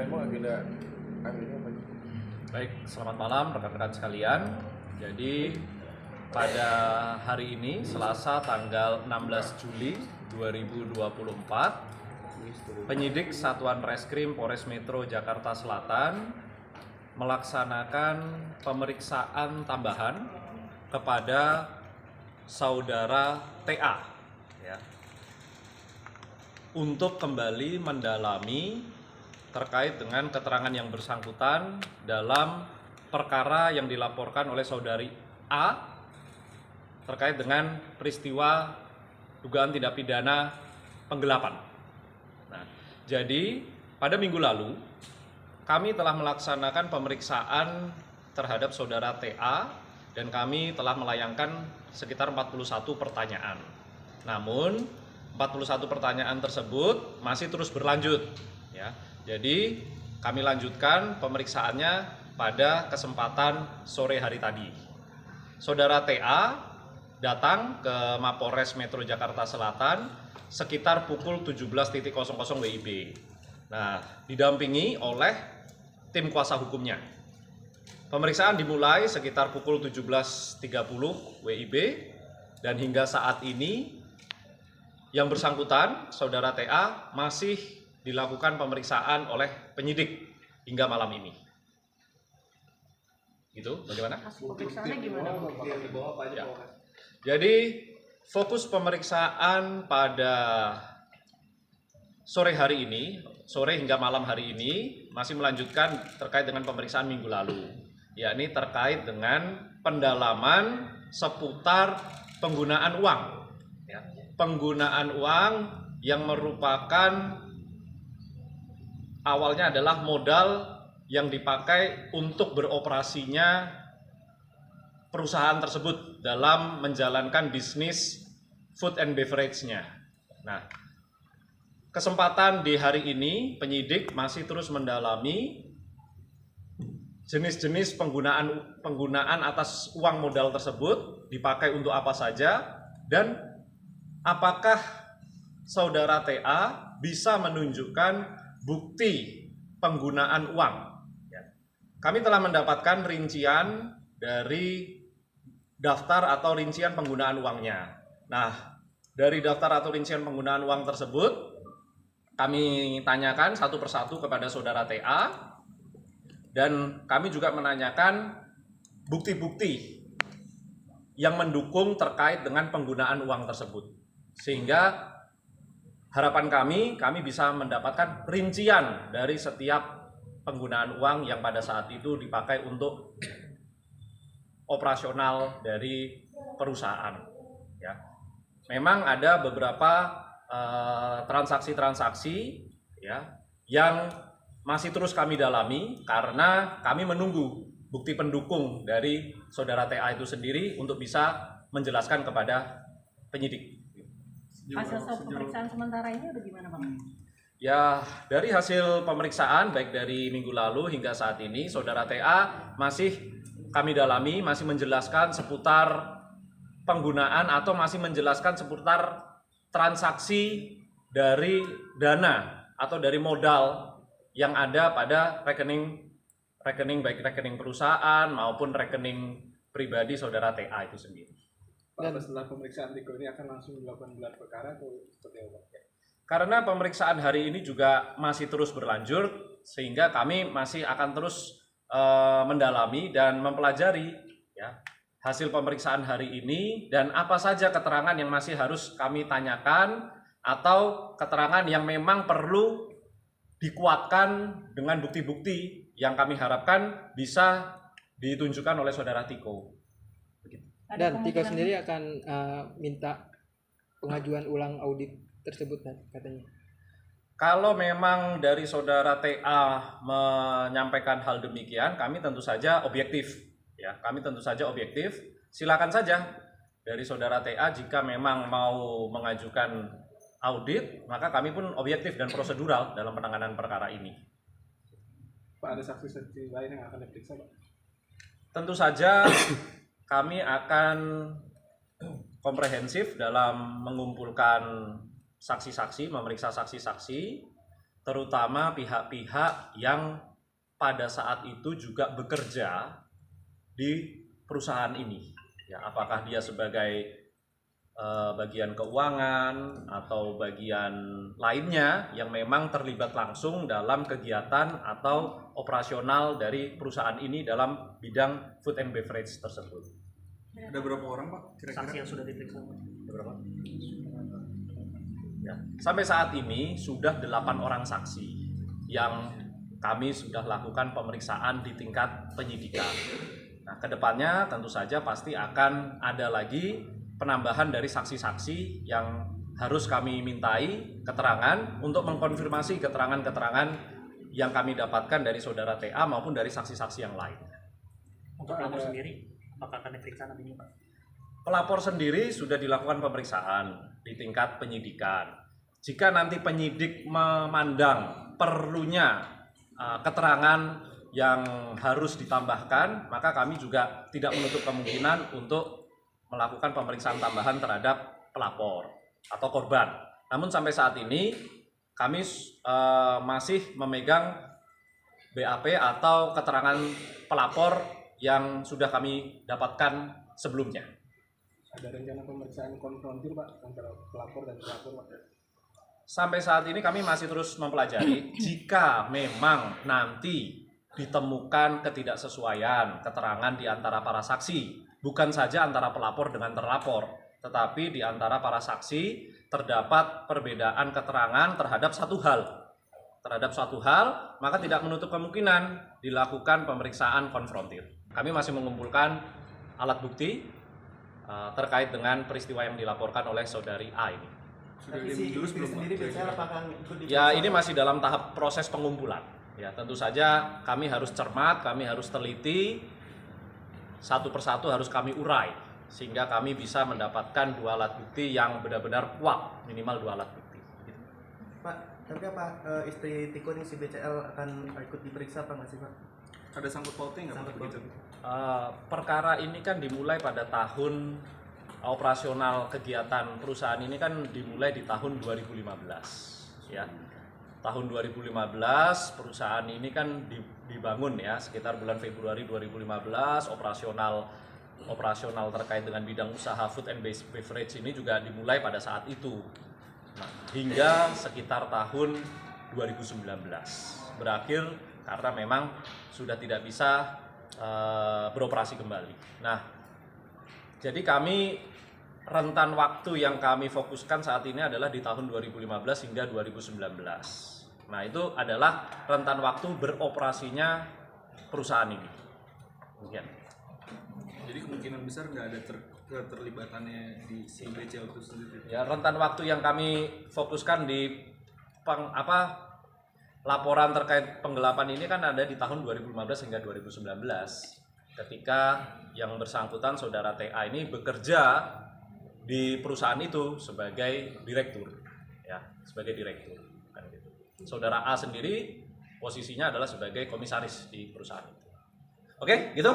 Raymond agenda akhirnya apa? Baik, selamat malam rekan-rekan sekalian. Jadi pada hari ini Selasa tanggal 16 Juli 2024, penyidik Satuan Reskrim Polres Metro Jakarta Selatan melaksanakan pemeriksaan tambahan kepada saudara TA ya, untuk kembali mendalami terkait dengan keterangan yang bersangkutan dalam perkara yang dilaporkan oleh saudari A terkait dengan peristiwa dugaan tindak pidana penggelapan. Nah, jadi pada minggu lalu kami telah melaksanakan pemeriksaan terhadap saudara TA dan kami telah melayangkan sekitar 41 pertanyaan. Namun 41 pertanyaan tersebut masih terus berlanjut ya. Jadi kami lanjutkan pemeriksaannya pada kesempatan sore hari tadi. Saudara TA datang ke Mapolres Metro Jakarta Selatan sekitar pukul 17.00 WIB. Nah, didampingi oleh tim kuasa hukumnya. Pemeriksaan dimulai sekitar pukul 17.30 WIB dan hingga saat ini yang bersangkutan, saudara TA, masih dilakukan pemeriksaan oleh penyidik hingga malam ini. Gitu, bagaimana? Pemeriksaannya gimana? Ya. Jadi fokus pemeriksaan pada sore hari ini, sore hingga malam hari ini masih melanjutkan terkait dengan pemeriksaan minggu lalu, yakni terkait dengan pendalaman seputar penggunaan uang. Ya. Penggunaan uang yang merupakan awalnya adalah modal yang dipakai untuk beroperasinya perusahaan tersebut dalam menjalankan bisnis food and beverage-nya. Nah, kesempatan di hari ini penyidik masih terus mendalami jenis-jenis penggunaan atas uang modal tersebut dipakai untuk apa saja dan apakah saudara TA bisa menunjukkan bukti penggunaan uang. Kami telah mendapatkan rincian dari daftar atau rincian penggunaan uangnya. Nah, dari daftar atau rincian penggunaan uang tersebut, kami tanyakan satu persatu kepada saudara TA, dan kami juga menanyakan bukti-bukti yang mendukung terkait dengan penggunaan uang tersebut. Sehingga harapan kami bisa mendapatkan rincian dari setiap penggunaan uang yang pada saat itu dipakai untuk operasional dari perusahaan. Ya. Memang ada beberapa transaksi-transaksi ya, yang masih terus kami dalami karena kami menunggu bukti pendukung dari saudara TA itu sendiri untuk bisa menjelaskan kepada penyidik. Hasil pemeriksaan sementara ini udah gimana, Bang? Ya, dari hasil pemeriksaan baik dari minggu lalu hingga saat ini, saudara TA masih kami dalami, masih menjelaskan seputar penggunaan atau masih menjelaskan seputar transaksi dari dana atau dari modal yang ada pada rekening baik rekening perusahaan maupun rekening pribadi saudara TA itu sendiri. Dan setelah pemeriksaan Tiko ini akan langsung dilakukan gelar perkara atau seperti apa? Karena pemeriksaan hari ini juga masih terus berlanjut, sehingga kami masih akan terus mendalami dan mempelajari ya, hasil pemeriksaan hari ini dan apa saja keterangan yang masih harus kami tanyakan atau keterangan yang memang perlu dikuatkan dengan bukti-bukti yang kami harapkan bisa ditunjukkan oleh saudara Tiko. Dan Tiko sendiri akan minta pengajuan ulang audit tersebut katanya. Kalau memang dari saudara TA menyampaikan hal demikian, kami tentu saja objektif. Ya, kami tentu saja objektif. Silakan saja dari saudara TA jika memang mau mengajukan audit, maka kami pun objektif dan prosedural dalam penanganan perkara ini. Pak, ada saksi-saksi lain yang akan diperiksa, Pak? Tentu saja kami akan komprehensif dalam mengumpulkan saksi-saksi, memeriksa saksi-saksi terutama pihak-pihak yang pada saat itu juga bekerja di perusahaan ini. Ya, apakah dia sebagai bagian keuangan atau bagian lainnya yang memang terlibat langsung dalam kegiatan atau operasional dari perusahaan ini dalam bidang food and beverage tersebut. Ada berapa orang Pak kira-kira? Saksi yang sudah diperiksa. Berapa? Ya, sampai saat ini sudah 8 orang saksi yang kami sudah lakukan pemeriksaan di tingkat penyidikan. Nah, kedepannya tentu saja pasti akan ada lagi penambahan dari saksi-saksi yang harus kami mintai keterangan untuk mengkonfirmasi keterangan-keterangan yang kami dapatkan dari saudara TA maupun dari saksi-saksi yang lain. Untuk pelapor sendiri, apakah akan diperiksa nantinya Pak? Pelapor sendiri sudah dilakukan pemeriksaan di tingkat penyidikan. Jika nanti penyidik memandang perlunya keterangan yang harus ditambahkan, maka kami juga tidak menutup kemungkinan untuk melakukan pemeriksaan tambahan terhadap pelapor atau korban. Namun sampai saat ini kami masih memegang BAP atau keterangan pelapor yang sudah kami dapatkan sebelumnya. Ada rencana pemeriksaan konfrontir Pak antara pelapor dan pelapor Pak? Sampai saat ini kami masih terus mempelajari. Jika memang nanti ditemukan ketidaksesuaian keterangan di antara para saksi, bukan saja antara pelapor dengan terlapor, tetapi di antara para saksi terdapat perbedaan keterangan terhadap satu hal, maka tidak menutup kemungkinan dilakukan pemeriksaan konfrontir. Kami masih mengumpulkan alat bukti terkait dengan peristiwa yang dilaporkan oleh saudari A ini. Sudah diurus belum Pak? Ya, ini masih dalam tahap proses pengumpulan. Ya, tentu saja kami harus cermat, kami harus teliti, satu persatu harus kami urai sehingga kami bisa mendapatkan 2 alat bukti yang benar-benar kuat, minimal 2 alat bukti. Gitu. Pak, tapi apa istri Tiko ini si BCL akan ikut diperiksa apa nggak sih Pak? Ada sangkut pautnya nggak Pak begitu? Perkara ini kan dimulai pada tahun operasional kegiatan perusahaan ini kan dimulai di tahun 2015, ya. Tahun 2015 perusahaan ini kan dibangun ya sekitar bulan Februari 2015. Operasional terkait dengan bidang usaha food and beverage ini juga dimulai pada saat itu. Nah, hingga sekitar tahun 2019 berakhir karena memang sudah tidak bisa beroperasi kembali. Nah, jadi kami rentan waktu yang kami fokuskan saat ini adalah di tahun 2015 hingga 2019. Nah, itu adalah rentan waktu beroperasinya perusahaan ini. Demikian. Jadi kemungkinan besar nggak ada keterlibatannya di si BCL itu sendiri. Ya, rentan waktu yang kami fokuskan di laporan terkait penggelapan ini kan ada di tahun 2015 hingga 2019. Ketika yang bersangkutan saudara TA ini bekerja di perusahaan itu sebagai direktur, ya, sebagai direktur. Kan gitu. Saudara A sendiri posisinya adalah sebagai komisaris di perusahaan itu. Oke, gitu?